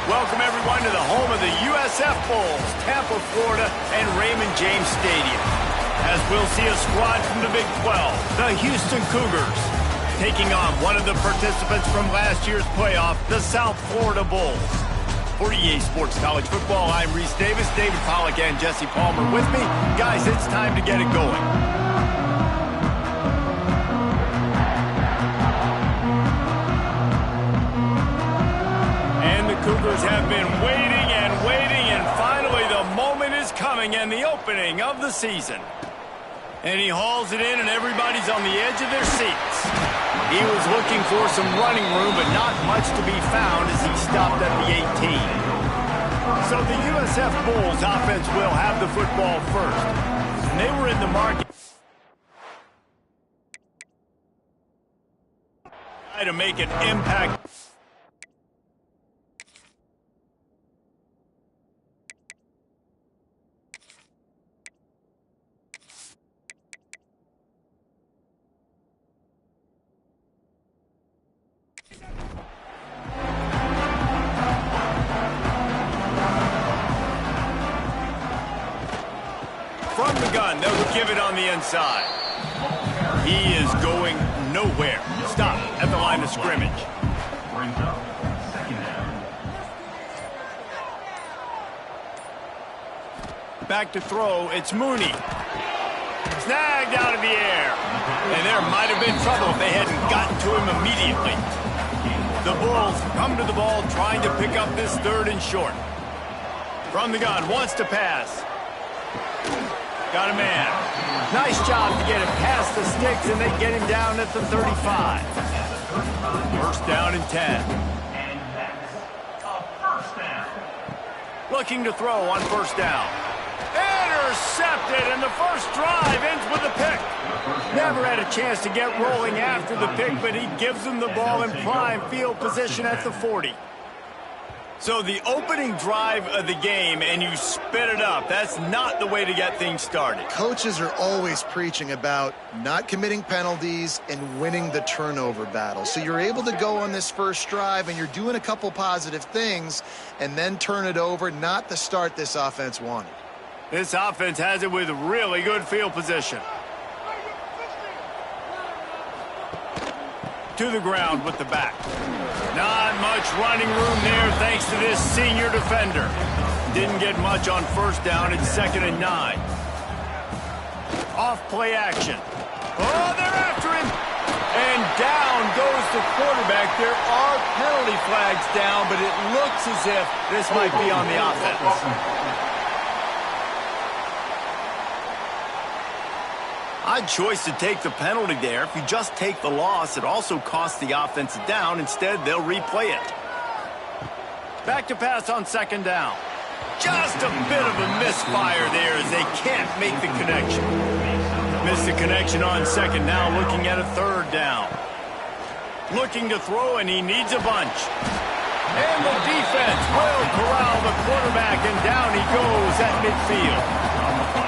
Welcome, everyone, to the home of the USF Bulls, Tampa, Florida, and Raymond James Stadium. As we'll see a squad from the Big 12, the Houston Cougars, taking on one of the participants from last year's playoff, the South Florida Bulls. For EA Sports College Football, I'm Reese Davis, David Pollack, and Jesse Palmer with me. Guys, it's time to get it going. Cougars have been waiting, and finally the moment is coming and the opening of the season. And he hauls it in, and everybody's on the edge of their seats. He was looking for some running room, but not much to be found as he stopped at the 18. So the USF Bulls offense will have the football first. And they were in the market to make an impact. From the gun, they'll give it on the inside. He is going nowhere. Stop at the line of scrimmage. Back to throw, it's Mooney. Snagged out of the air. And there might have been trouble if they hadn't gotten to him immediately. The Bulls come to the ball trying to pick up this third and short. From the gun, wants to pass. Got a man. Nice job to get it past the sticks, and they get him down at the 35. First down and 10. And that's a first down. Looking to throw on first down. Intercepted, and the first drive ends with a pick. Never had a chance to get rolling after the pick, but he gives them the ball in prime field position at the 40. So the opening drive of the game, and you spit it up. That's not the way to get things started. Coaches are always preaching about not committing penalties and winning the turnover battle. So you're able to go on this first drive, and you're doing a couple positive things, and then turn it over, not the start this offense wanted. This offense has it with really good field position. To the ground with the back. Not much running room there thanks to this senior defender. Didn't get much on first down. It's 2nd and 9. Off play action. Oh, they're after him. And down goes the quarterback. There are penalty flags down, but it looks as if this might be on the offense. Odd choice to take the penalty there. If you just take the loss, it also costs the offense down. Instead, they'll replay it. Back to pass on 2nd down. Just a bit of a misfire there as they can't make the connection. Missed the connection on 2nd now, looking at a 3rd down. Looking to throw, and he needs a bunch. And the defense will corral the quarterback, and down he goes at midfield.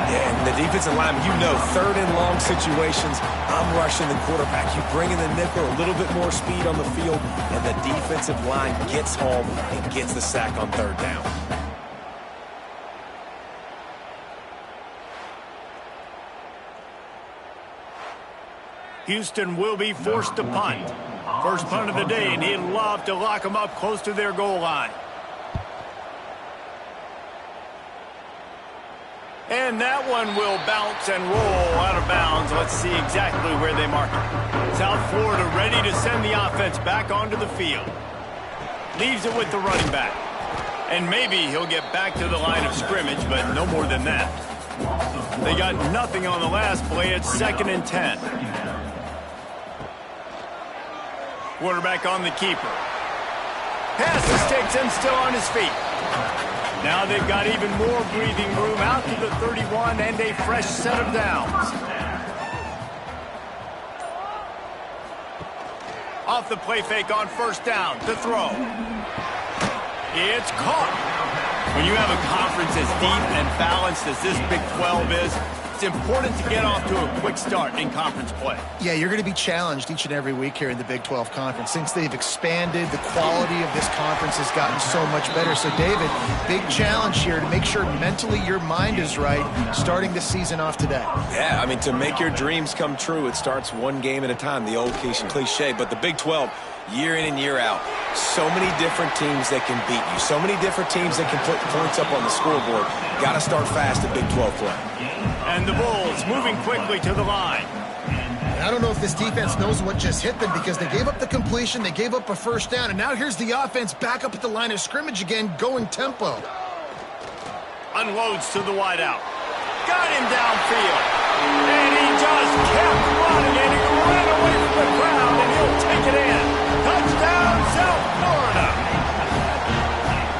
Yeah, and the defensive lineman, you know, 3rd and long situations, I'm rushing the quarterback. You bring in the nickel, a little bit more speed on the field, and the defensive line gets home and gets the sack on 3rd down. Houston will be forced to punt. First punt of the day, and he'd love to lock them up close to their goal line. And that one will bounce and roll out of bounds. Let's see exactly where they mark it. South Florida ready to send the offense back onto the field. Leaves it with the running back. And maybe he'll get back to the line of scrimmage, but no more than that. They got nothing on the last play. It's 2nd and 10. Quarterback on the keeper. Pass the sticks and still on his feet. Now they've got even more breathing room out to the 31 and a fresh set of downs. Off the play fake on first down to throw. It's caught. When you have a conference as deep and balanced as this Big 12 is, it's important to get off to a quick start in conference play. Yeah, you're going to be challenged each and every week here in the Big 12 Conference. Since they've expanded, the quality of this conference has gotten so much better. So, David, big challenge here to make sure mentally your mind is right starting the season off today. Yeah, I mean, to make your dreams come true, it starts one game at a time, the old cliche. But the Big 12, year in and year out, so many different teams that can beat you, so many different teams that can put points up on the scoreboard. Got to start fast in Big 12 play. And the Bulls moving quickly to the line. I don't know if this defense knows what just hit them because they gave up the completion, they gave up a first down, and now here's the offense back up at the line of scrimmage again, going tempo. Unloads to the wideout. Got him downfield. And he just kept running, and he ran away from the crowd, and he'll take it in. Touchdown, South Florida.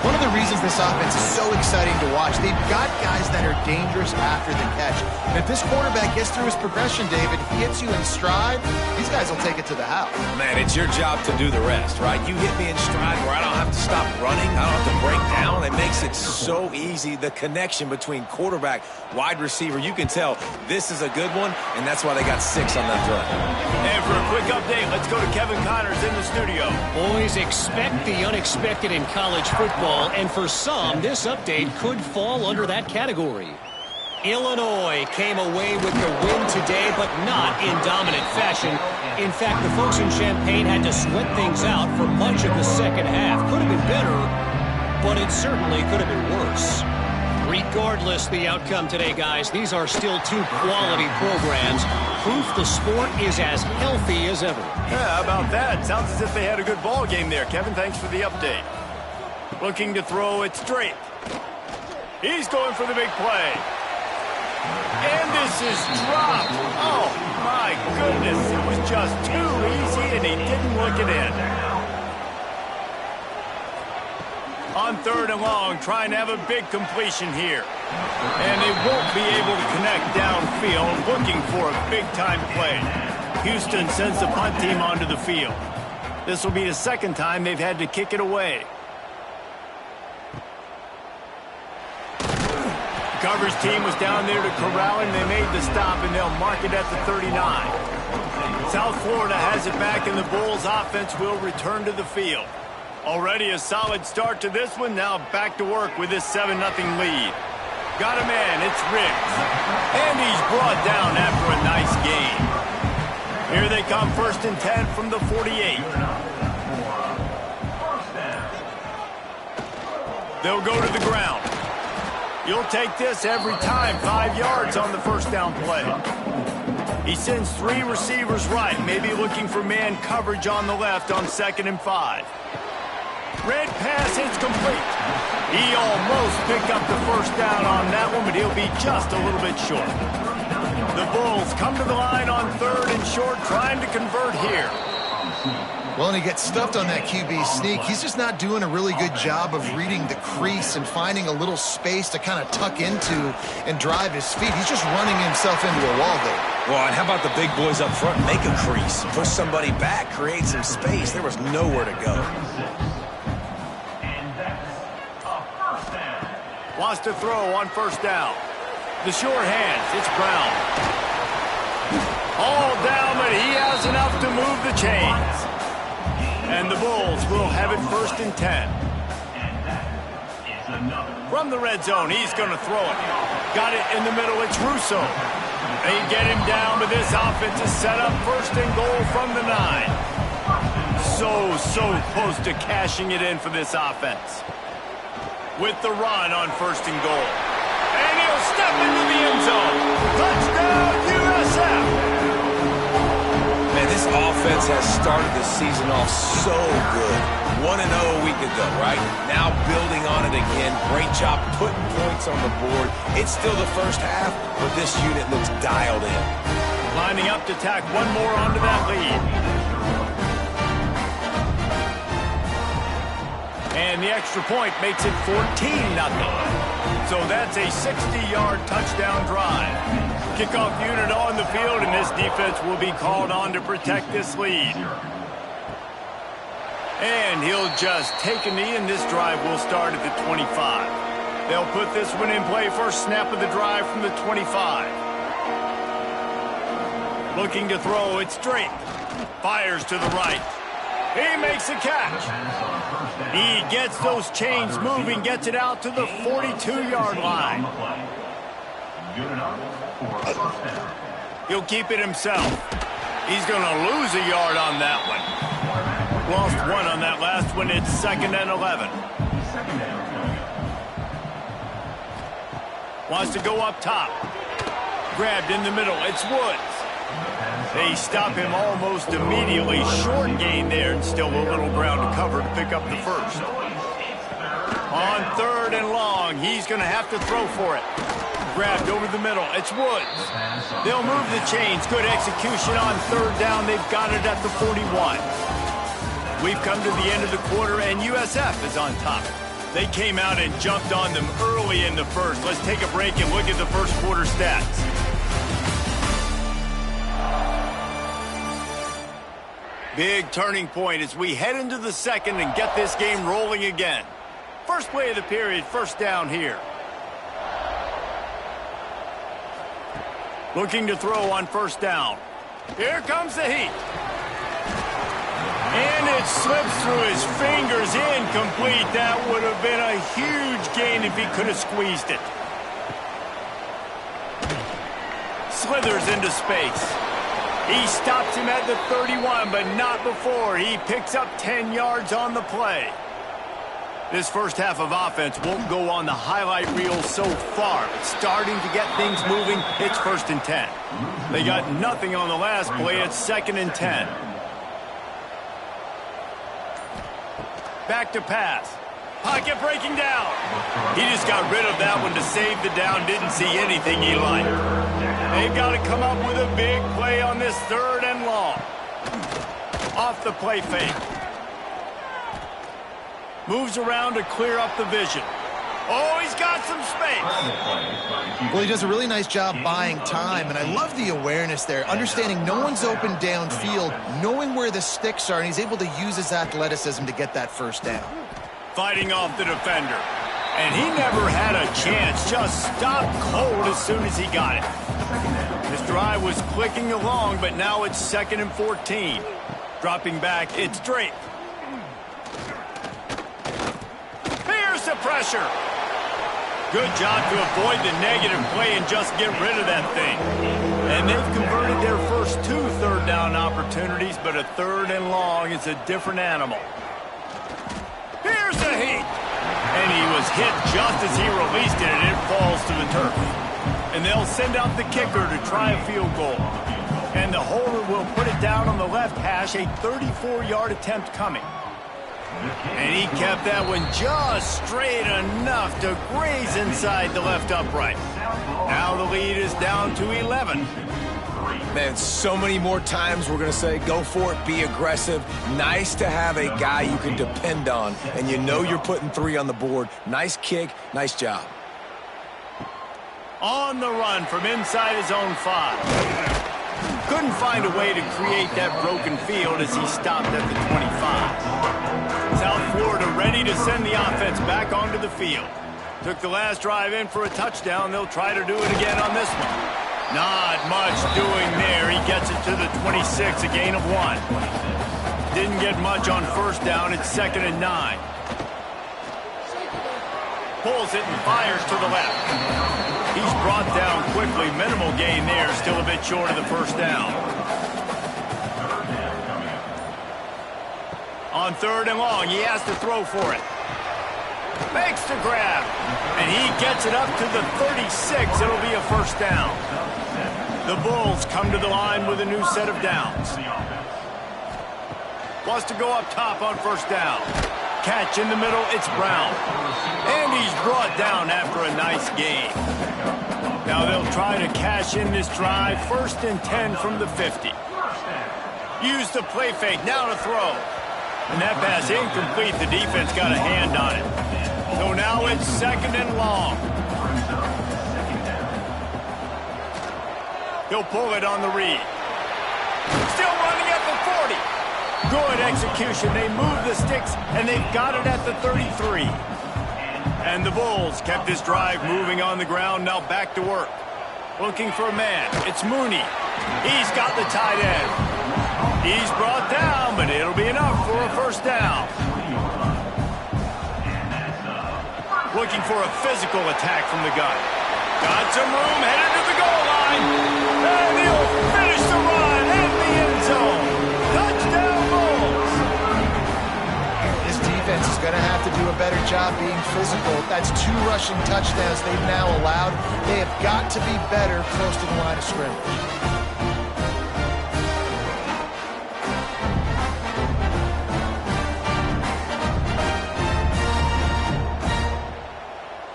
One of the reasons this offense is so exciting to watch, they've got guys that are dangerous after the catch. And if this quarterback gets through his progression, David, he hits you in stride, these guys will take it to the house. Man, it's your job to do the rest, right? You hit me in stride where I don't have to stop running, I don't have to break down. It makes it so easy, the connection between quarterback, wide receiver. You can tell this is a good one, and that's why they got 6 on that play. And for a quick update, let's go to Kevin Connors in the studio. Boys, expect the unexpected in college football, and for some, this update could fall under that category. Illinois came away with the win today, but not in dominant fashion. In fact, the folks in Champaign had to sweat things out for much of the second half. Could have been better, but it certainly could have been worse. Regardless the outcome today, guys, these are still 2 quality programs. Proof the sport is as healthy as ever. Yeah, how about that? Sounds as if they had a good ball game there. Kevin, thanks for the update. Looking to throw it straight. He's going for the big play. And this is dropped. Oh, my goodness. It was just too easy, and he didn't look it in. On 3rd and long, trying to have a big completion here. And they won't be able to connect downfield, looking for a big-time play. Houston sends the punt team onto the field. This will be the 2nd time they've had to kick it away. The coverage team was down there to corral him. They made the stop, and they'll mark it at the 39. South Florida has it back, and the Bulls offense will return to the field. Already a solid start to this one. Now back to work with this 7-0 lead. Got a man. It's Riggs. And he's brought down after a nice gain. Here they come, 1st and 10 from the 48. They'll go to the ground. You'll take this every time. 5 yards on the 1st down play. He sends 3 receivers right, maybe looking for man coverage on the left on 2nd and 5. Red pass hits complete. He almost picked up the 1st down on that one, but he'll be just a little bit short. The Bulls come to the line on 3rd and short, trying to convert here. Well, and he gets stuffed on that QB sneak. He's just not doing a really good job of reading the crease and finding a little space to kind of tuck into and drive his feet. He's just running himself into a wall there. Well, and how about the big boys up front? Make a crease, push somebody back, create some space. There was nowhere to go. Wants to throw on 1st down. The short hands, it's Brown. All down, but he has enough to move the chains. And the Bulls will have it 1st and 10. From the red zone, he's going to throw it. Got it in the middle, it's Russo. They get him down, but this offense is set up 1st and goal from the 9. So close to cashing it in for this offense. With the run on 1st and goal. And he'll step into the end zone. Touchdown, USF! Man, this offense has started the season off so good. 1-0 a week ago, right? Now building on it again. Great job putting points on the board. It's still the 1st half, but this unit looks dialed in. Lining up to tack one more onto that lead. And the extra point makes it 14-0. So that's a 60-yard touchdown drive. Kickoff unit on the field, and this defense will be called on to protect this lead. And he'll just take a knee, and this drive will start at the 25. They'll put this one in play first snap of the drive from the 25. Looking to throw, it's Drake. Fires to the right. He makes a catch. He gets those chains moving, gets it out to the 42-yard line. He'll keep it himself. He's going to lose a yard on that one. Lost one on that last one. It's 2nd and 11. Wants to go up top. Grabbed in the middle. It's Woods. They stop him almost immediately. Short gain there, and still a little ground to cover to pick up the first. On 3rd and long, he's going to have to throw for it. Grabbed over the middle. It's Woods. They'll move the chains. Good execution on 3rd down. They've got it at the 41. We've come to the end of the quarter, and USF is on top. They came out and jumped on them early in the first. Let's take a break and look at the first quarter stats. Big turning point as we head into the second and get this game rolling again. First play of the period, first down here. Looking to throw on first down. Here comes the heat. And it slips through his fingers, incomplete. That would have been a huge gain if he could have squeezed it. Slithers into space. He stops him at the 31, but not before. He picks up 10 yards on the play. This first half of offense won't go on the highlight reel so far, but starting to get things moving. It's 1st and 10. They got nothing on the last play. It's 2nd and 10. Back to pass. Pocket breaking down. He just got rid of that one to save the down. Didn't see anything he liked. They've got to come up with a big play on this 3rd and long. Off the play fake. Moves around to clear up the vision. Oh, he's got some space. Well, he does a really nice job buying time, and I love the awareness there, understanding no one's open downfield, knowing where the sticks are, and he's able to use his athleticism to get that first down. Fighting off the defender. And he never had a chance, just stopped cold as soon as he got it. This drive was clicking along, but now it's 2nd and 14. Dropping back, it's Drake. Here's the pressure. Good job to avoid the negative play and just get rid of that thing. And they've converted their first 2 third down opportunities, but a 3rd and long is a different animal. Here's the heat. And he was hit just as he released it, and it falls to the turf. And they'll send out the kicker to try a field goal. And the holder will put it down on the left hash, a 34-yard attempt coming. And he kept that one just straight enough to graze inside the left upright. Now the lead is down to 11. Man, so many more times we're going to say, go for it, be aggressive. Nice to have a guy you can depend on, and you know you're putting 3 on the board. Nice kick, nice job. On the run from inside his own 5. Couldn't find a way to create that broken field as he stopped at the 25. South Florida ready to send the offense back onto the field. Took the last drive in for a touchdown. They'll try to do it again on this one. Not much doing there. He gets it to the 26, a gain of 1. Didn't get much on first down. It's 2nd and 9. Pulls it and fires to the left. He's brought down quickly. Minimal gain there. Still a bit short of the first down. On 3rd and long, he has to throw for it. Makes the grab. And he gets it up to the 36. It'll be a first down. The Bulls come to the line with a new set of downs. Wants to go up top on first down. Catch in the middle, it's Brown. And he's brought down after a nice gain. Now they'll try to cash in this drive. 1st and 10 from the 50. Use the play fake, now to throw. And that pass incomplete. The defense got a hand on it. So now it's 2nd and long. He'll pull it on the read. Still running at the 40. Good execution. They move the sticks, and they've got it at the 33. And the Bulls kept this drive moving on the ground. Now back to work. Looking for a man. It's Mooney. He's got the tight end. He's brought down, but it'll be enough for a 1st down. Looking for a physical attack from the gun. Got some room, headed to the goal line. And he'll finish the run in the end zone. Touchdown, Bulls. This defense is going to have to do a better job being physical. That's 2 rushing touchdowns they've now allowed. They have got to be better close to the line of scrimmage.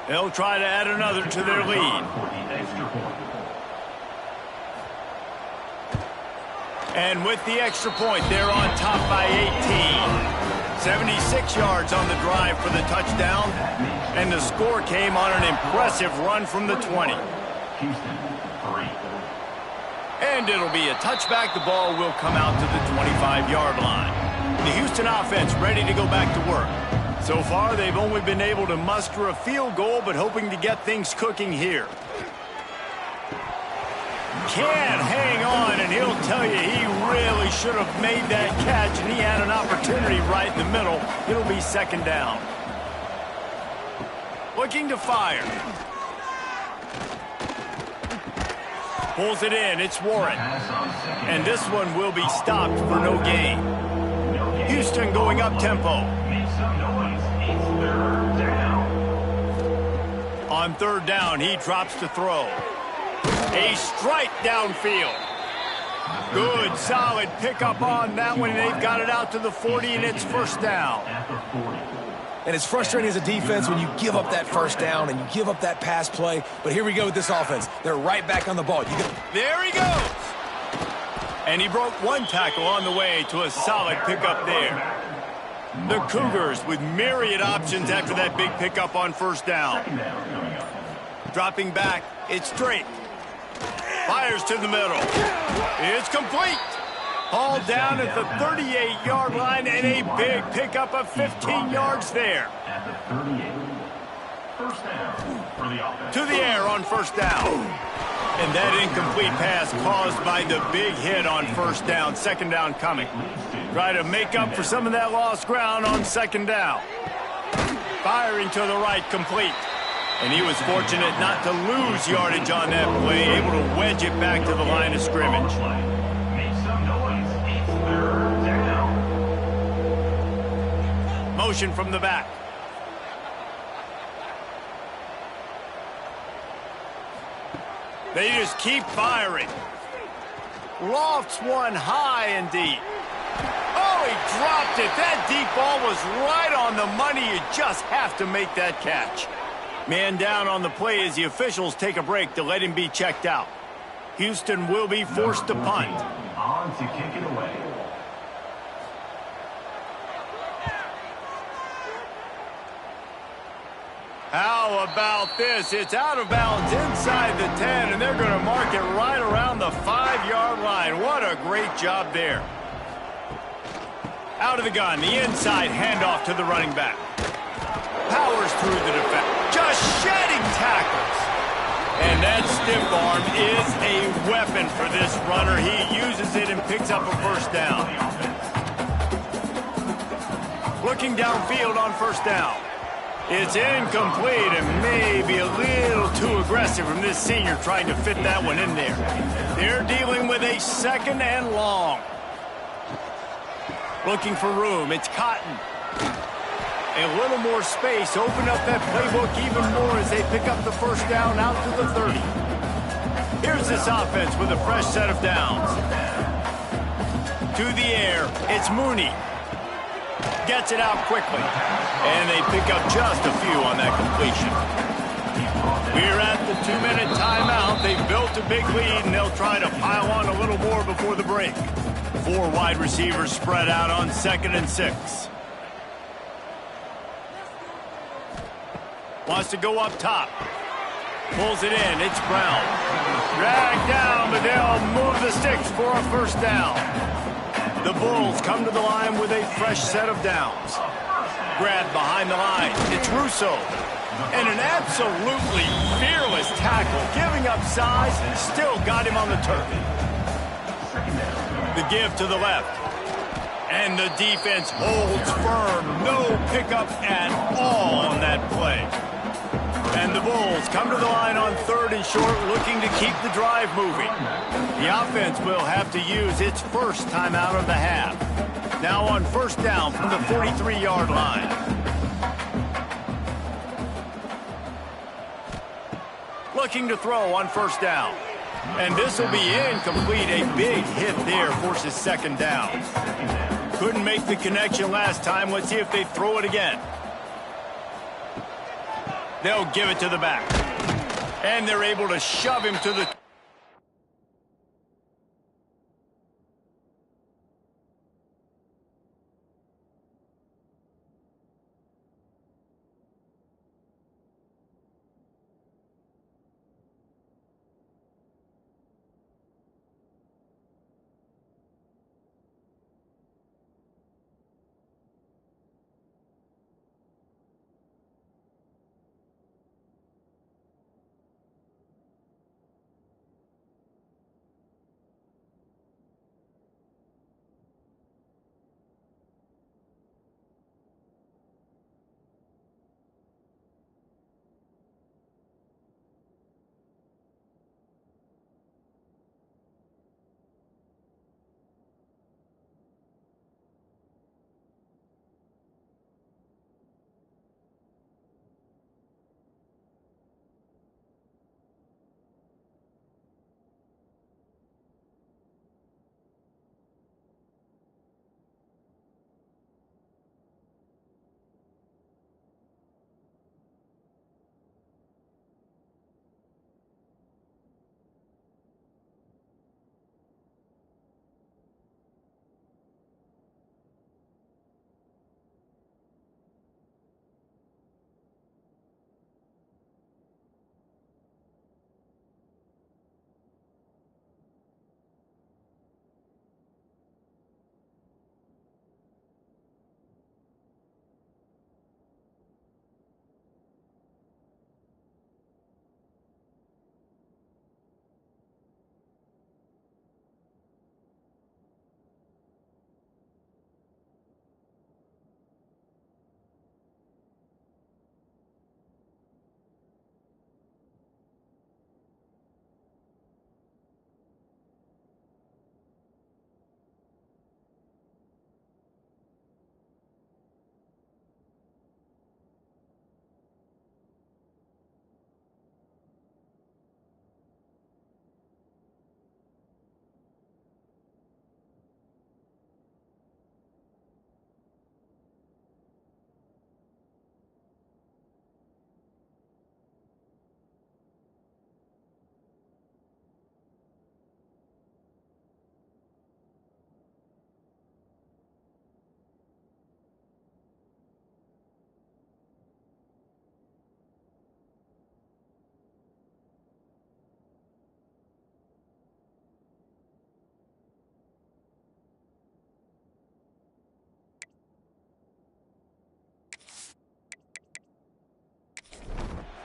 They'll try to add another to their lead. And with the extra point, they're on top by 18. 76 yards on the drive for the touchdown. And the score came on an impressive run from the 20. And it'll be a touchback. The ball will come out to the 25-yard line. The Houston offense ready to go back to work. So far, they've only been able to muster a field goal, but hoping to get things cooking here. Can't hang on, and he'll tell you he really should have made that catch, and he had an opportunity right in the middle. It'll be 2nd down. Looking to fire. Pulls it in. It's Warren. And this one will be stopped for no gain. Houston going up tempo. On 3rd down, he drops to throw. A strike downfield. Good, solid pickup on that one. They've got it out to the 40, and it's 1st down. And it's frustrating as a defense when you give up that 1st down and you give up that pass play. But here we go with this offense. They're right back on the ball. There he goes. And he broke 1 tackle on the way to a solid pickup there. The Cougars with myriad options after that big pickup on 1st down. Dropping back, it's Drake. Fires to the middle. It's complete. Hauled down at the 38-yard line, and a big pickup of 15 yards there. To the air on 1st down. And that incomplete pass caused by the big hit on 1st down. 2nd down coming. Try to make up for some of that lost ground on 2nd down. Firing to the right, complete. And he was fortunate not to lose yardage on that play, able to wedge it back to the line of scrimmage. Motion from the back. They just keep firing. Lofts one high and deep. Oh, he dropped it. That deep ball was right on the money. You just have to make that catch. Man down on the play as the officials take a break to let him be checked out. Houston will be forced to punt. On to kick it away. How about this? It's out of bounds inside the 10, and they're going to mark it right around the 5-yard line. What a great job there. Out of the gun, the inside handoff to the running back. Powers through the defense. Just shedding tackles. And that stiff arm is a weapon for this runner. He uses it and picks up a 1st down. Looking downfield on 1st down. It's incomplete and maybe a little too aggressive from this senior trying to fit that one in there. They're dealing with a 2nd and long. Looking for room. It's Cotton. A little more space. Open up that playbook even more as they pick up the 1st down out to the 30. Here's this offense with a fresh set of downs. To the air. It's Mooney. Gets it out quickly. And they pick up just a few on that completion. We're at the 2-minute timeout. They've built a big lead, and they'll try to pile on a little more before the break. Four wide receivers spread out on 2nd and 6. Wants to go up top. Pulls it in. It's Brown. Dragged down, but they'll move the sticks for a first down. The Bulls come to the line with a fresh set of downs. Grabbed behind the line. It's Russo. And an absolutely fearless tackle. Giving up size, still got him on the turf. The give to the left. And the defense holds firm. No pickup at all on that play. And the Bulls come to the line on 3rd and short, looking to keep the drive moving. The offense will have to use its first timeout of the half. Now on 1st down from the 43-yard line. Looking to throw on 1st down. And this will be incomplete. A big hit there forces 2nd down. Couldn't make the connection last time. Let's see if they throw it again. They'll give it to the back. And they're able to shove him to the...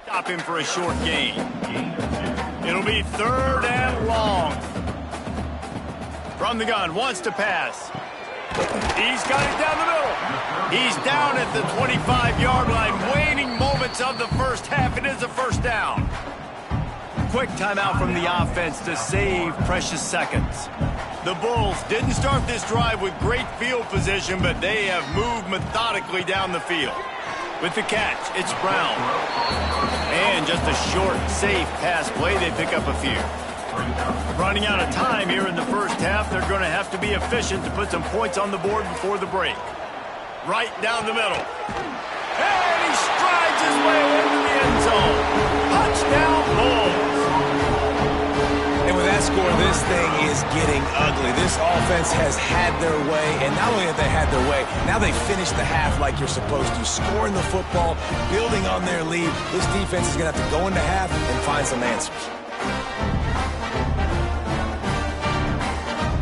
Stop him for a short gain. It'll be 3rd and long. From the gun, wants to pass. He's got it down the middle. He's down at the 25-yard line. Waning moments of the first half. It is a first down. Quick timeout from the offense to save precious seconds. The Bulls didn't start this drive with great field position, but they have moved methodically down the field. With the catch, it's Brown. And just a short, safe pass play, they pick up a few. Running out of time here in the first half, they're going to have to be efficient to put some points on the board before the break. Right down the middle. And he strides his way into the end zone. Touchdown, Bulls. And with that score, this thing is is getting ugly. This offense has had their way, and not only have they had their way, now they finish the half like you're supposed to, scoring the football, building on their lead. This defense is going to have to go into half and find some answers.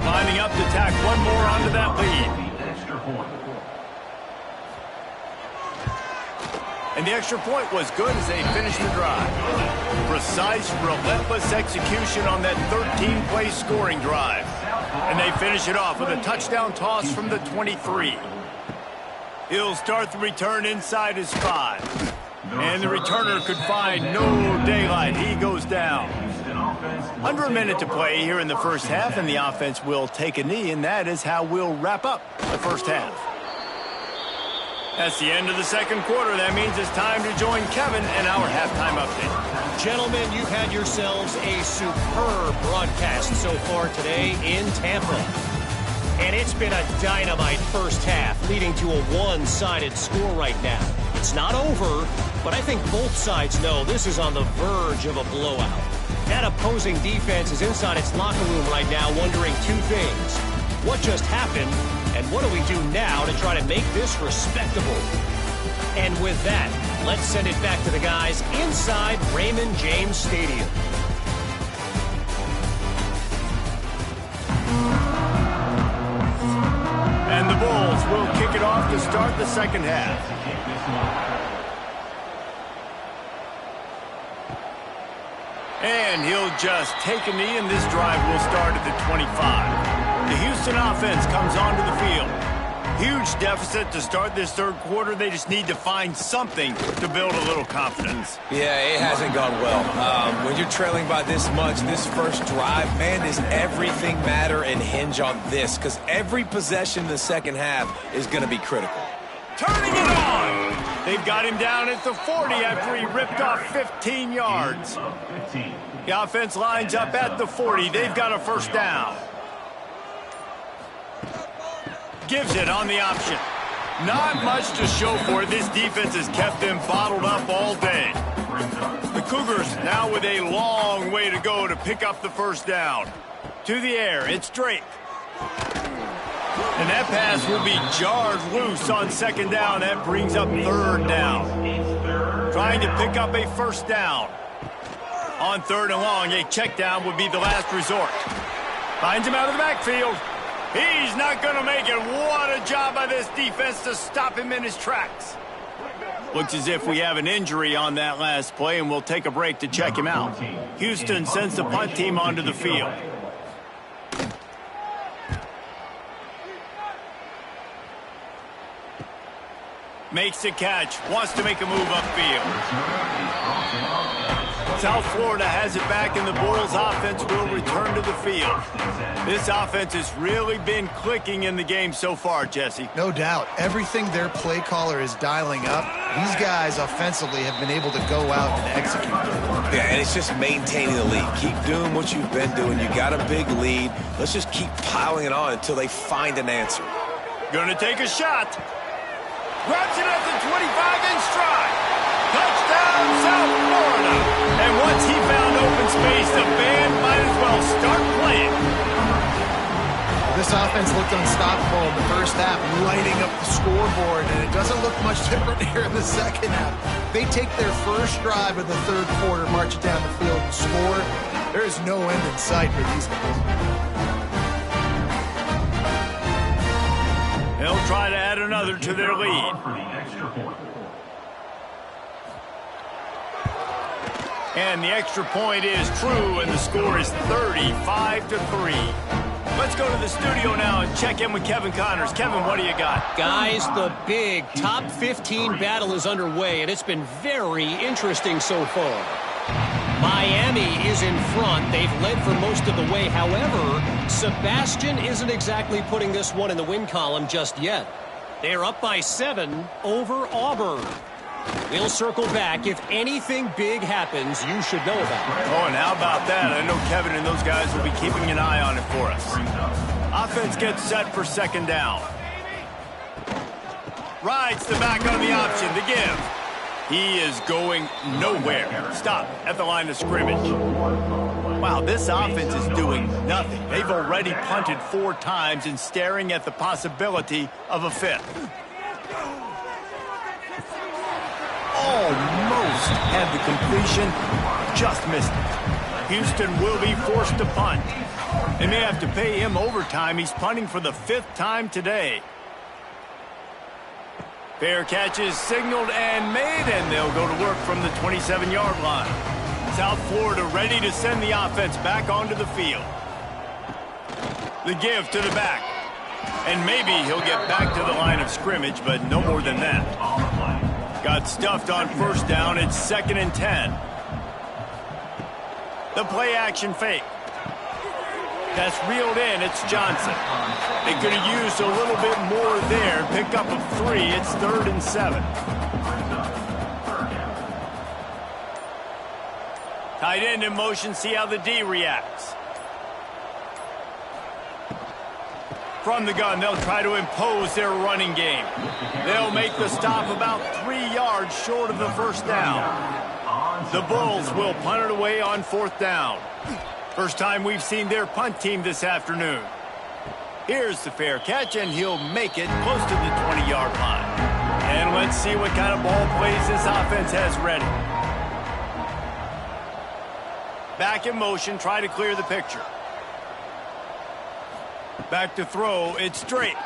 Lining up to tack one more onto that lead. And the extra point was good as they finished the drive. Precise, relentless execution on that 13-play scoring drive. And they finish it off with a touchdown toss from the 23. He'll start the return inside his 5. And the returner could find no daylight. He goes down. Under a minute to play here in the first half, and the offense will take a knee, and that is how we'll wrap up the first half. That's the end of the second quarter. That means it's time to join Kevin and our halftime update. Gentlemen, you've had yourselves a superb broadcast so far today in Tampa. And it's been a dynamite first half, leading to a one-sided score right now. It's not over, but I think both sides know this is on the verge of a blowout. That opposing defense is inside its locker room right now wondering two things. What just happened, and what do we do now to try to make this respectable? And with that, let's send it back to the guys inside Raymond James Stadium. And the Bulls will kick it off to start the second half. And he'll just take a knee, and this drive will start at the 25. The Houston offense comes onto the field. Huge deficit to start this third quarter. They just need to find something to build a little confidence. Yeah, it hasn't gone well. When you're trailing by this much, this first drive, man, does everything matter and hinge on this? Because every possession in the second half is going to be critical. Turning it on! They've got him down at the 40 after he ripped off 15 yards. The offense lines up at the 40. They've got a first down. Gives it on the option. Not much to show for it. This defense has kept them bottled up all day. The Cougars now with a long way to go to pick up the first down. To the air, it's Drake. And that pass will be jarred loose on second down. That brings up third down. Trying to pick up a first down. On third and long, a check down would be the last resort. Finds him out of the backfield. He's not going to make it. What a job by this defense to stop him in his tracks. Looks as if we have an injury on that last play, and we'll take a break to check him out. Houston sends the punt team onto the field. Makes the catch. Wants to make a move upfield. South Florida has it back, and the Bulls offense will return to the field. This offense has really been clicking in the game so far, Jesse. No doubt. Everything their play caller is dialing up, these guys offensively have been able to go out and execute. Yeah, and it's just maintaining the lead. Keep doing what you've been doing. You got a big lead. Let's just keep piling it on until they find an answer. Gonna take a shot. Grabs it at the 25 in stride. Touchdown, South Florida. And once he found open space, the band might as well start playing. This offense looked unstoppable in the first half, lighting up the scoreboard, and it doesn't look much different here in the second half. They take their first drive of the third quarter, march it down the field, and score. There is no end in sight for these guys. They'll try to add another to their lead. And the extra point is true, and the score is 35-3. Let's go to the studio now and check in with Kevin Connors. Kevin, what do you got? Guys, the big top 15 battle is underway, and it's been very interesting so far. Miami is in front. They've led for most of the way. However, Sebastian isn't exactly putting this one in the win column just yet. They're up by 7 over Auburn. We'll circle back. If anything big happens, you should know about it. Oh, and how about that? I know Kevin and those guys will be keeping an eye on it for us. Offense gets set for second down. Rides the back on the option to give. He is going nowhere. Stop at the line of scrimmage. Wow, this offense is doing nothing. They've already punted 4 times and staring at the possibility of a 5th. Almost had the completion, just missed it. Houston will be forced to punt. They may have to pay him overtime. He's punting for the 5th time today. Fair catch is signaled and made, and they'll go to work from the 27-yard line. South Florida ready to send the offense back onto the field. The give to the back. And maybe he'll get back to the line of scrimmage, but no more than that. Got stuffed on 1st down. It's 2nd and 10. The play action fake. That's reeled in. It's Johnson. They could have used a little bit more there. Pick up of 3. It's 3rd and 7. Tight end in motion. See how the D reacts. From the gun, they'll try to impose their running game. They'll make the stop about 3 yards short of the 1st down. The Bulls will punt it away on 4th down. First time we've seen their punt team this afternoon. Here's the fair catch, and he'll make it close to the 20-yard line. And let's see what kind of ball plays this offense has ready. Back in motion, try to clear the picture. Back to throw, it's Drake.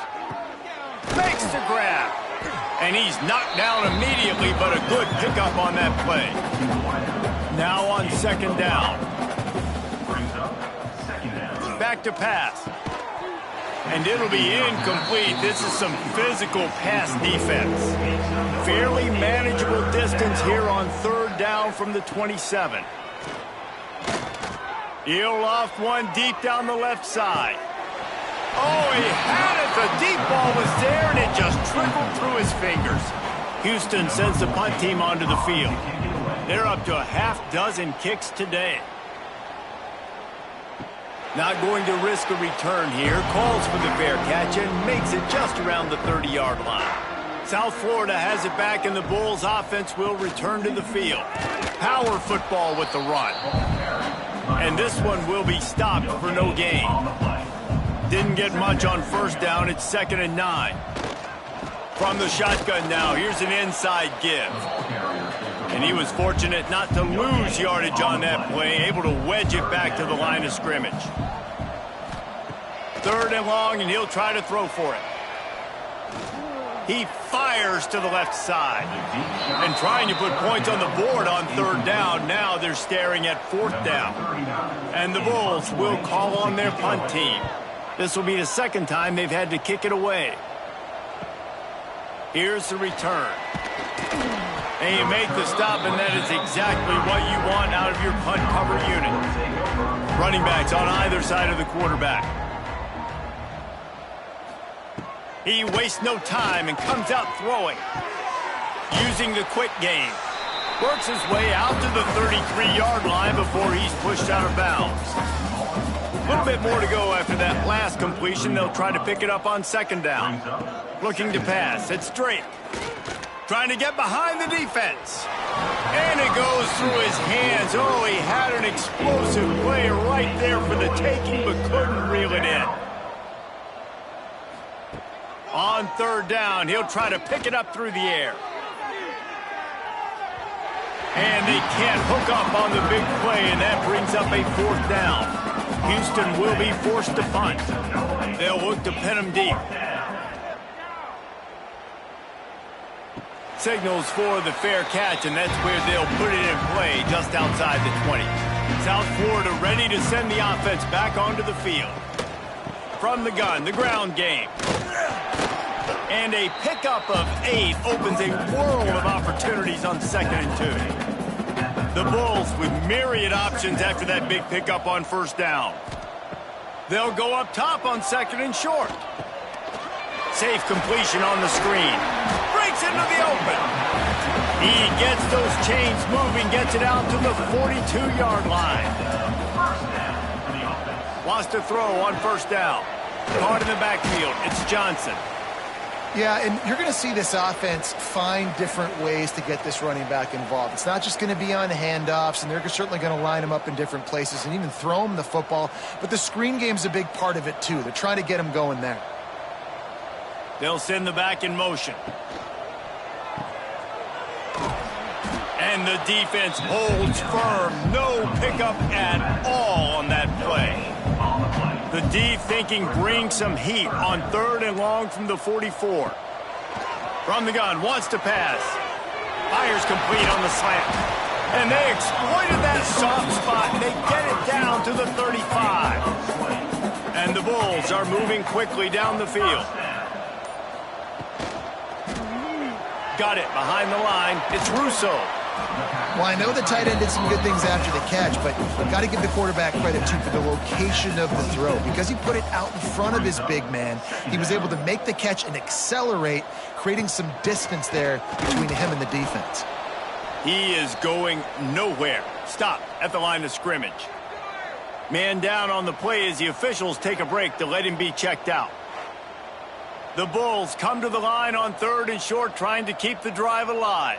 Makes the grab. And he's knocked down immediately, but a good pickup on that play. Now on 2nd down. Back to pass. And it'll be incomplete. This is some physical pass defense. Fairly manageable distance here on 3rd down from the 27. He'll loft one deep down the left side. Oh, he had it. The deep ball was there, and it just trickled through his fingers. Houston sends the punt team onto the field. They're up to a half-dozen kicks today. Not going to risk a return here. Calls for the fair catch and makes it just around the 30-yard line. South Florida has it back, and the Bulls' offense will return to the field. Power football with the run. And this one will be stopped for no gain. Didn't get much on 1st down. It's 2nd and 9. From the shotgun now, here's an inside give. And he was fortunate not to lose yardage on that play, able to wedge it back to the line of scrimmage. 3rd and long, and he'll try to throw for it. He fires to the left side. And trying to put points on the board on 3rd down. Now they're staring at 4th down. And the Bulls will call on their punt team. This will be the 2nd time they've had to kick it away. Here's the return. And you make the stop, and that is exactly what you want out of your punt cover unit. Running backs on either side of the quarterback. He wastes no time and comes out throwing. Using the quick game. Works his way out to the 33-yard line before he's pushed out of bounds. A little bit more to go after that last completion. They'll try to pick it up on 2nd down. Looking to pass. It's Drake. Trying to get behind the defense. And it goes through his hands. Oh, he had an explosive play right there for the taking, but couldn't reel it in. On 3rd down, he'll try to pick it up through the air. And they can't hook up on the big play, and that brings up a 4th down. Houston will be forced to punt. They'll look to pin him deep. Signals for the fair catch, and that's where they'll put it in play just outside the 20. South Florida ready to send the offense back onto the field. From the gun, the ground game. And a pickup of 8 opens a world of opportunities on 2nd and 2. The Bulls with myriad options after that big pickup on 1st down. They'll go up top on 2nd and short. Safe completion on the screen. Breaks into the open. He gets those chains moving, gets it out to the 42-yard line. Lost a throw on 1st down. Caught in the backfield. It's Johnson. Yeah, and you're going to see this offense find different ways to get this running back involved. It's not just going to be on handoffs, and they're certainly going to line him up in different places and even throw him the football. But the screen game's a big part of it, too. They're trying to get him going there. They'll send the back in motion. And the defense holds firm. No pickup at all on that play. The D thinking bring some heat on 3rd and long from the 44. From the gun, wants to pass. Fires complete on the slant. And they exploited that soft spot. They get it down to the 35. And the Bulls are moving quickly down the field. Got it behind the line. It's Russo. Well, I know the tight end did some good things after the catch, but you've got to give the quarterback credit, too, for the location of the throw. Because he put it out in front of his big man, he was able to make the catch and accelerate, creating some distance there between him and the defense. He is going nowhere. Stop at the line of scrimmage. Man down on the play as the officials take a break to let him be checked out. The Bulls come to the line on 3rd and short, trying to keep the drive alive.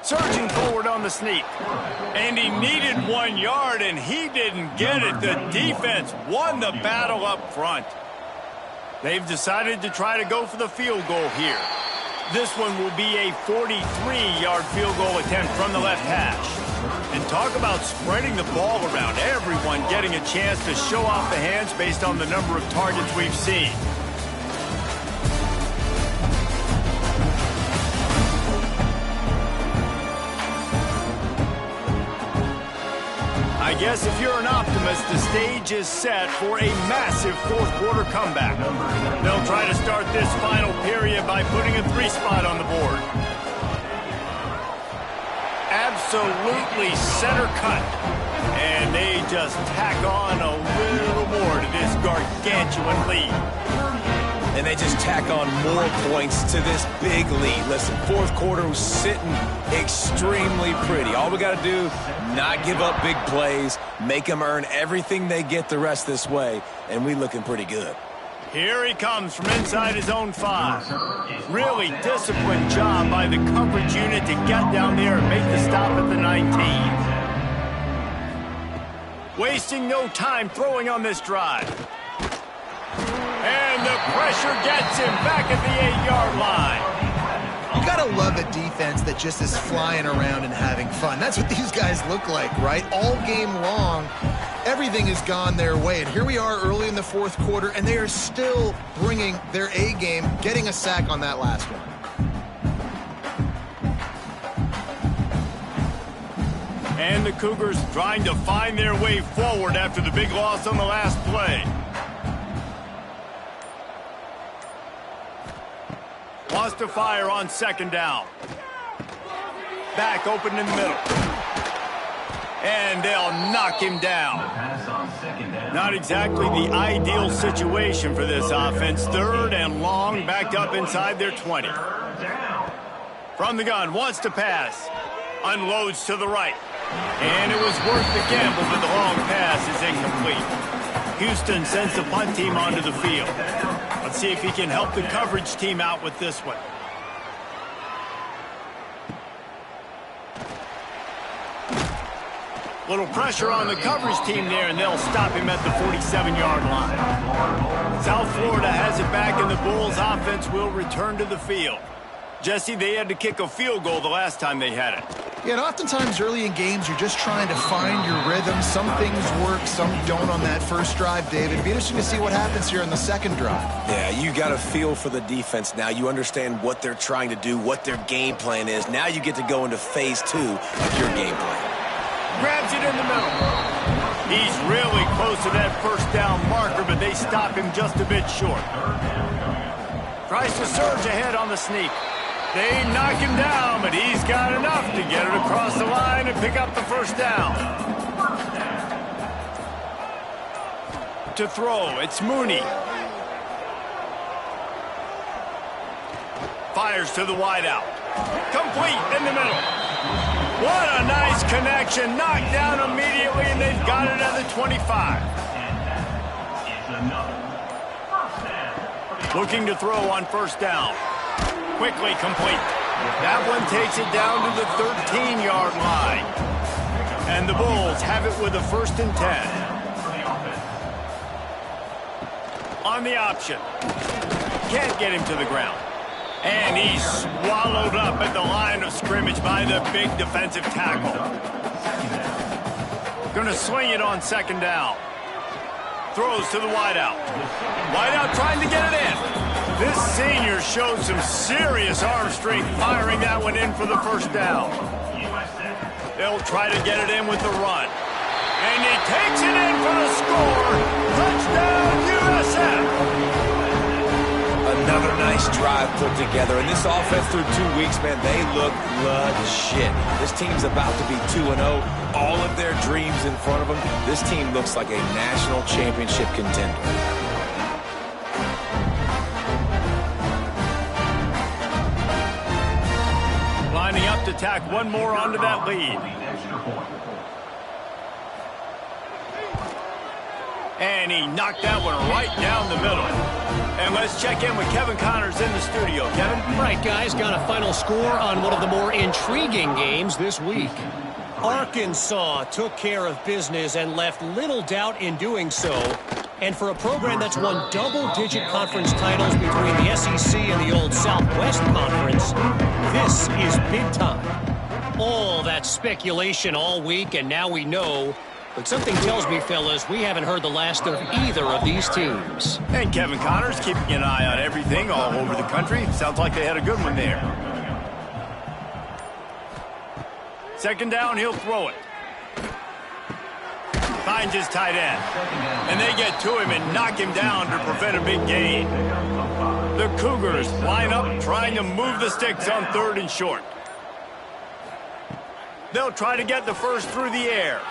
Surging forward on the sneak. And he needed 1 yard, and he didn't get it. The defense won the battle up front. They've decided to try to go for the field goal here. This one will be a 43-yard field goal attempt from the left hash. And talk about spreading the ball around. Everyone getting a chance to show off the hands based on the number of targets we've seen. I guess if you're an optimist, the stage is set for a massive fourth-quarter comeback. They'll try to start this final period by putting a 3-spot on the board. Absolutely center cut. And they just tack on a little more to this gargantuan lead. And they just tack on more points to this big lead. Listen, fourth quarter was sitting extremely pretty. All we got to do, not give up big plays, make them earn everything they get the rest this way, and we looking pretty good. Here he comes from inside his own 5. Really disciplined job by the coverage unit to get down there and make the stop at the 19. Wasting no time throwing on this drive. And the pressure gets him back at the 8-yard line. You gotta love a defense that just is flying around and having fun. That's what these guys look like, right? All game long, everything has gone their way. And here we are early in the fourth quarter, and they are still bringing their A game, getting a sack on that last one. And the Cougars trying to find their way forward after the big loss on the last play. Wants to fire on 2nd down. Back open in the middle. And they'll knock him down. Not exactly the ideal situation for this offense. 3rd and long, backed up inside their 20. From the gun, wants to pass. Unloads to the right. And it was worth the gamble, but the long pass is incomplete. Houston sends the punt team onto the field. Let's see if he can help the coverage team out with this one. Little pressure on the coverage team there, and they'll stop him at the 47-yard line. South Florida has it back, and the Bulls offense will return to the field. Jesse, they had to kick a field goal the last time they had it. Yeah, and oftentimes early in games, you're just trying to find your rhythm. Some things work, some don't on that first drive, David. It'd be interesting to see what happens here in the second drive. Yeah, you got a feel for the defense now. You understand what they're trying to do, what their game plan is. Now you get to go into phase 2 of your game plan. Grabs it in the middle. He's really close to that first down marker, but they stop him just a bit short. Tries to surge ahead on the sneak. They knock him down, but he's got enough to get it across the line and pick up the first down. To throw, it's Mooney. Fires to the wideout. Complete in the middle. What a nice connection. Knocked down immediately, and they've got it at the 25. Looking to throw on first down. Quickly complete. That one takes it down to the 13-yard line. And the Bulls have it with a 1st and 10. On the option. Can't get him to the ground. And he's swallowed up at the line of scrimmage by the big defensive tackle. Gonna swing it on 2nd down. Throws to the wideout. Wideout trying to get it in. This senior showed some serious arm strength firing that one in for the 1st down. They'll try to get it in with the run. And he takes it in for the score. Touchdown, USF. Another nice drive put together. And this offense through 2 weeks, man, they look legit. This team's about to be 2-0. All of their dreams in front of them. This team looks like a national championship contender. Lining up to tack one more onto that lead. And he knocked that one right down the middle. And let's check in with Kevin Connors in the studio. Kevin? Right, guys, got a final score on one of the more intriguing games this week. Arkansas took care of business and left little doubt in doing so. And for a program that's won double-digit conference titles between the SEC and the old Southwest Conference, this is big time. All that speculation all week, and now we know. But something tells me, fellas, we haven't heard the last of either of these teams. And Kevin Connors keeping an eye on everything all over the country. Sounds like they had a good one there. 2nd down, he'll throw it. Finds his tight end. And they get to him and knock him down to prevent a big gain. The Cougars line up trying to move the sticks on 3rd and short. They'll try to get the first through the air.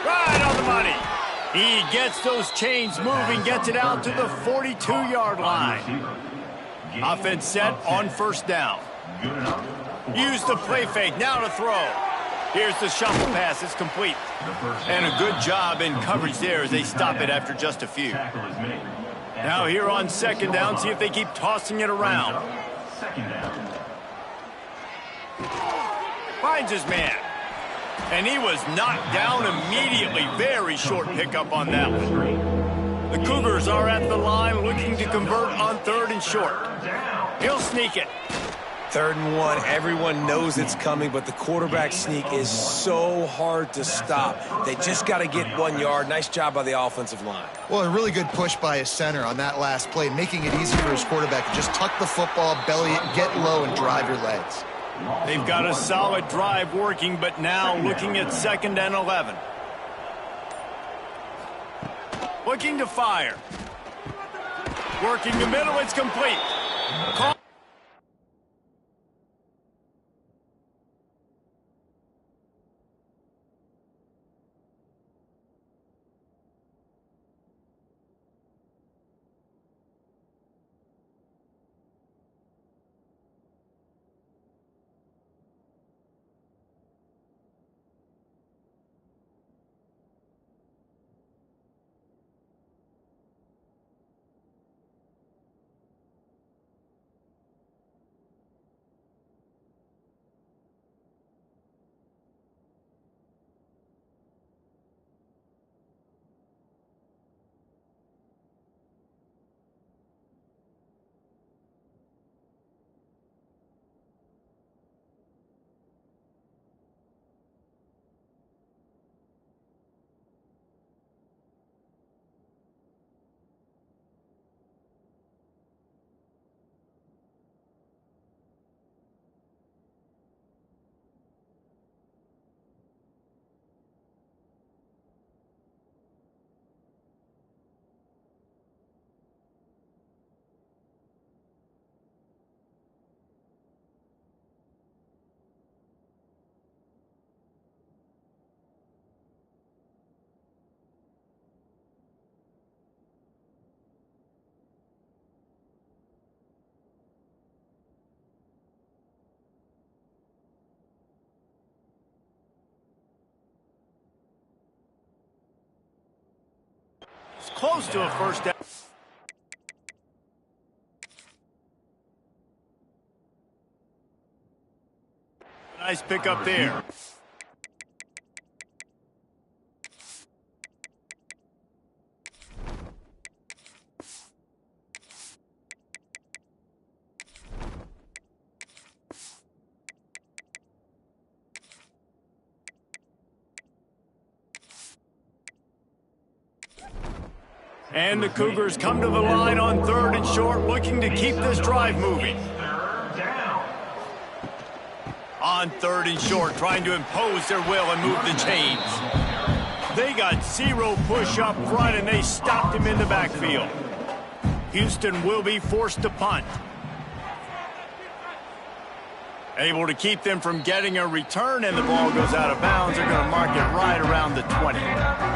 Right on the money. He gets those chains moving, gets it out to the 42-yard line. Offense set on 1st down. Use the play fake, now to throw. Here's the shuffle pass, it's complete. And a good job in coverage there as they stop it after just a few. Now here on 2nd down, see if they keep tossing it around. Finds his man. And he was knocked down immediately. Very short pickup on that one. The Cougars are at the line looking to convert on 3rd and short. He'll sneak it. 3rd and 1. Everyone knows it's coming, but the quarterback sneak is so hard to stop. They just got to get 1 yard. Nice job by the offensive line. Well, a really good push by his center on that last play, making it easy for his quarterback to just tuck the football, belly it, get low, and drive your legs. They've got a solid drive working, but now looking at 2nd and 11. Looking to fire. Working the middle, it's complete. Close to a 1st down. Nice pick up there. And the Cougars come to the line on 3rd and short, looking to keep this drive moving. On 3rd and short, trying to impose their will and move the chains. They got 0 push up front, and they stopped him in the backfield. Houston will be forced to punt. Able to keep them from getting a return, and the ball goes out of bounds. They're going to mark it right around the 20.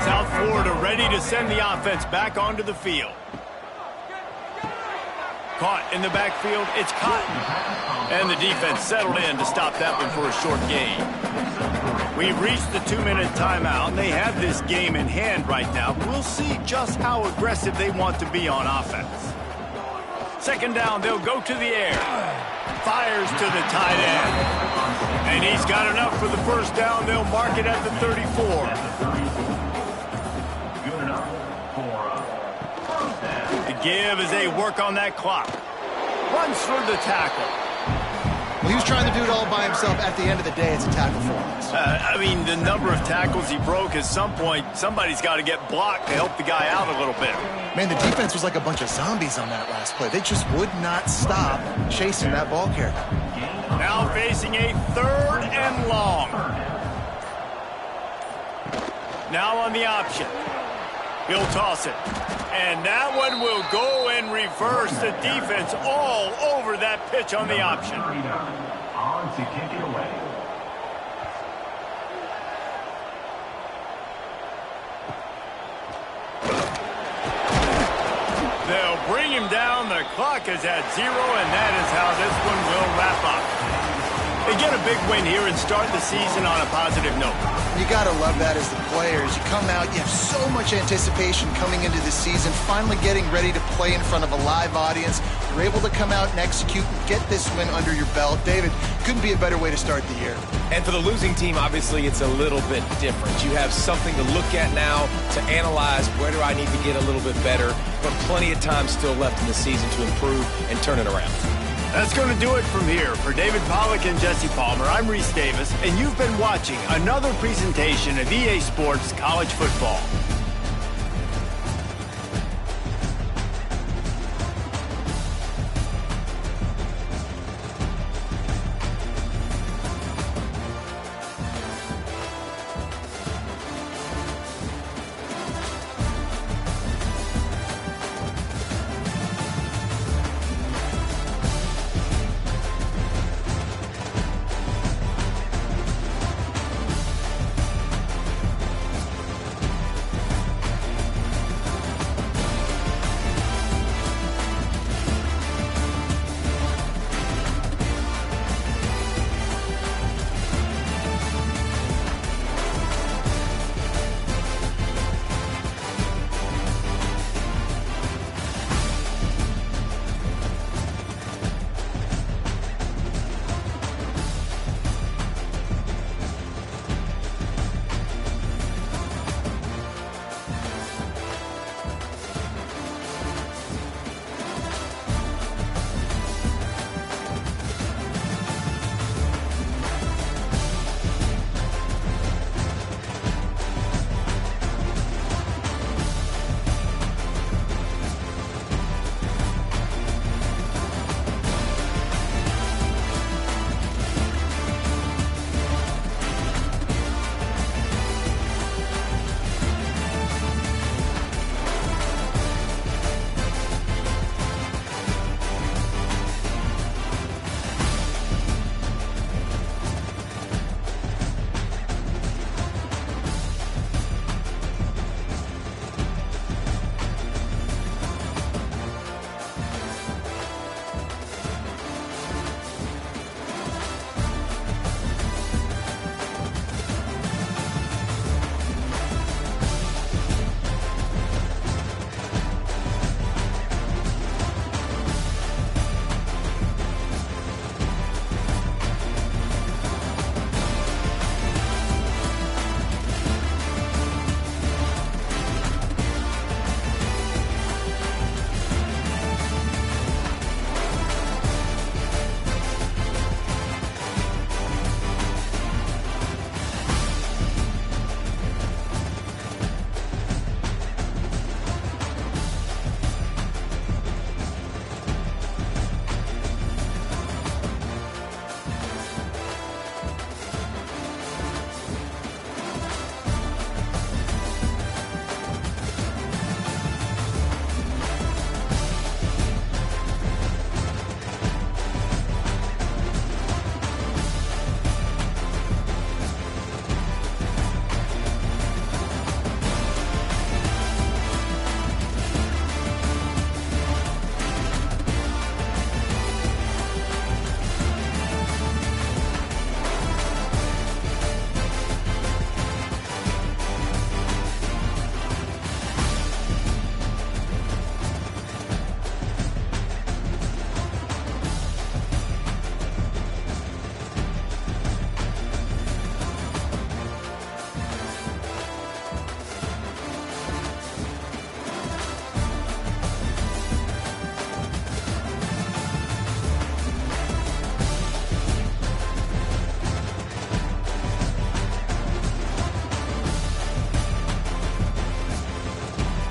South Florida ready to send the offense back onto the field. Caught in the backfield, it's Cotton. And the defense settled in to stop that one for a short gain. We've reached the 2-minute timeout, and they have this game in hand right now. We'll see just how aggressive they want to be on offense. 2nd down, they'll go to the air. Fires to the tight end. And he's got enough for the 1st down. They'll mark it at the 34. Good enough for a 1st down. The give as they work on that clock. Runs through the tackle. Well, he was trying to do it all by himself. At the end of the day, it's a tackle for us. I mean, the number of tackles he broke, at some point, somebody's got to get blocked to help the guy out a little bit. Man, the defense was like a bunch of zombies on that last play. They just would not stop chasing that ball carrier. Now facing a 3rd and long. Now on the option. He'll toss it. And that one will go in reverse. The defense all over that pitch on the option. On to kick it away. They'll bring him down. The clock is at 0, and that is how this one will wrap up. They get a big win here and start the season on a positive note. You got to love that as the players. You come out, you have so much anticipation coming into the season, finally getting ready to play in front of a live audience. You're able to come out and execute and get this win under your belt. David, couldn't be a better way to start the year. And for the losing team, obviously, it's a little bit different. You have something to look at now to analyze where do I need to get a little bit better, but plenty of time still left in the season to improve and turn it around. That's going to do it from here. For David Pollack and Jesse Palmer, I'm Reese Davis, and you've been watching another presentation of EA Sports College Football.